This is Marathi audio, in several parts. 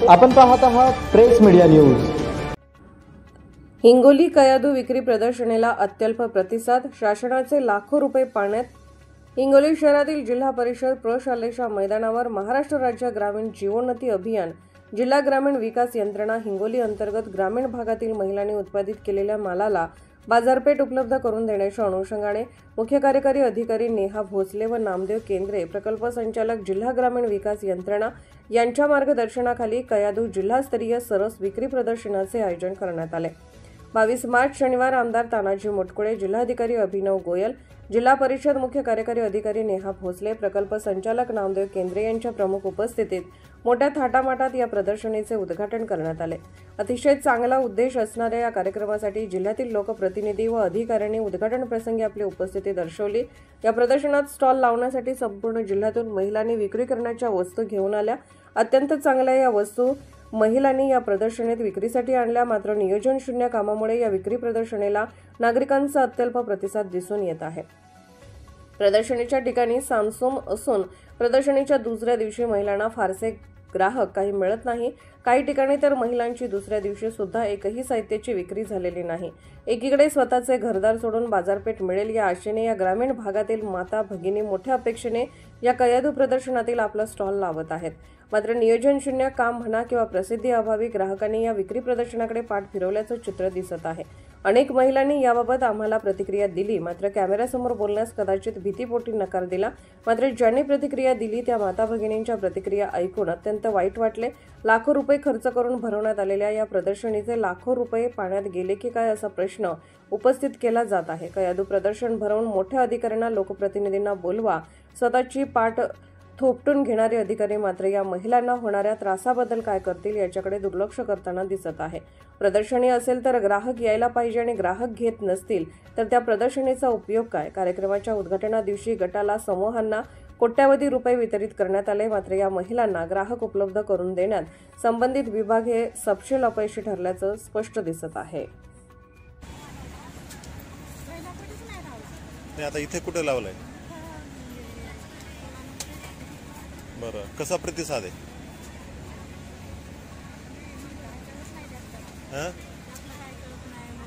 आपण पाहत आहात press media news. Hingoli Kayadhu विक्री प्रदर्शनीला अत्यल्प प्रतिसाद, शासनाचे लाखो रुपये पाण्यात। हिंगोली शहरातील जिल्हा परिषद प्रशालेच्या मैदानावर महाराष्ट्र राज्य ग्रामीण जीवोन्नती अभियान, जिल्हा ग्रामीण विकास यंत्रणा हिंगोली अंतर्गत ग्रामीण भागातील महिलांनी उत्पादित केलेल्या मालाला बाजारपेठ उपलब्ध करून देण्याच्या अनुषंगाने मुख्य कार्यकारी अधिकारी नेहा भोसले व नामदेव केंद्रे, प्रकल्प संचालक जिल्हा ग्रामीण विकास यंत्रणा यांच्या मार्गदर्शनाखाली कयादू जिल्हास्तरीय सरस विक्री प्रदर्शनाचे आयोजन करण्यात आले। 22 मार्च शनिवार आमदार तानाजी मुटकुळे, जिल्हाधिकारी अभिनव गोयल, जिल्हा परिषद मुख्य कार्यकारी अधिकारी नेहा भोसले, प्रकल्प संचालक नामदेव केंद्रे यांच्या प्रमुख उपस्थितीत मोठ्या थाटामाटात या प्रदर्शनीचे उद्घाटन करण्यात आले। अतिशय चांगला उद्देश असणाऱ्या या कार्यक्रमासाठी जिल्ह्यातील लोकप्रतिनिधी व अधिकाऱ्यांनी उद्घाटन प्रसंगी आपली उपस्थिती दर्शवली। या प्रदर्शनात स्टॉल लावण्यासाठी संपूर्ण जिल्ह्यातून महिलांनी विक्री करण्याच्या वस्तू घेऊन आल्या। अत्यंत चांगल्या या वस्तू महिलांनी या प्रदर्शनीत विक्रीसाठी आणल्या। मात्र नियोजन शून्य कामामुळे या विक्री प्रदर्शनीला नागरिकांचा अत्यल्प प्रतिसाद दिसून येत आहे। प्रदर्शनीच्या ठिकाणी सामसूम असून प्रदर्शनीच्या दुसऱ्या दिवशी महिलांना फारसे ग्राहक काही मिळत नाही। काही ठिकाणी तर महिलांची दुसऱ्या दिवशी सुद्धा एकही साहित्याची विक्री झालेली नाही। एकीकडे स्वतःचे घरदार सोडून बाजारपेठ मिळेल या आशेने या ग्रामीण भागातील माता भगिनी मोठ्या अपेक्षेने या कयादू प्रदर्शनातील आपला स्टॉल लावत आहेत। मात्र नियोजन शून्य काम म्हणा किंवा प्रसिद्धी अभावी ग्राहकांनी या विक्री प्रदर्शनाकडे पाठ फिरवल्याचं चित्र दिसत आहे। अनेक महिलांनी याबाबत आम्हाला प्रतिक्रिया दिली, मात्र कॅमेऱ्यासमोर बोलण्यास कदाचित भीतीपोटी नकार दिला। मात्र ज्यांनी प्रतिक्रिया दिली त्या माता भगिनींच्या प्रतिक्रिया ऐकून अत्यंत वाईट वाटले। लाखो रुपये खर्च करून भरवण्यात आलेल्या या प्रदर्शनीचे लाखो रुपये पाण्यात गेले की काय असा प्रश्न उपस्थित केला जात आहे। कयादू प्रदर्शन भरवून मोठ्या अधिकाऱ्यांना, लोकप्रतिनिधींना बोलवा, स्वतःची पाठ थोपटून घेणारे अधिकारी मात्र या महिलांना होणाऱ्या त्रासाबद्दल काय करतील याच्याकडे दुर्लक्ष करताना दिसत आहे। प्रदर्शनी असेल तर ग्राहक यायला पाहिजे आणि ग्राहक घेत नसतील तर त्या प्रदर्शनीचा उपयोग काय? कार्यक्रमाच्या उद्घाटना दिवशी गटाला, समूहांना कोट्यावधी रुपये वितरित करण्यात आले। मात्र या महिलांना ग्राहक उपलब्ध करून देण्यात संबंधित विभाग हे सपशेल अपयशी ठरल्याचं स्पष्ट दिसत आहे। आता इथे कुठे लावलाय? बरं, कसा प्रतिसाद आहे?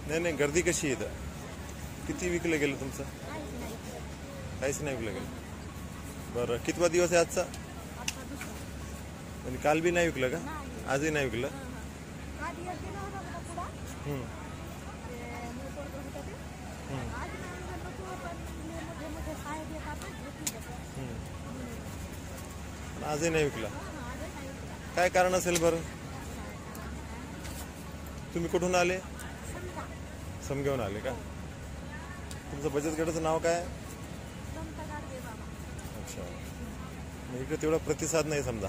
नाही, गर्दी कशी आहे? किती विकलं गेलं तुमचं? काहीच नाही विकलं गेलं। बरं, कितवा दिवस आहे आजचा? आणि काल बी नाही विकलं का? आजही नाही विकलं? आजही नाही विकला, काय कारण असेल बरं? तुम्ही कुठून आले? समगेहून आले का? तुमचं बचत गटाचं नाव काय? अच्छा, इकडे तेवढा प्रतिसाद नाही समजा।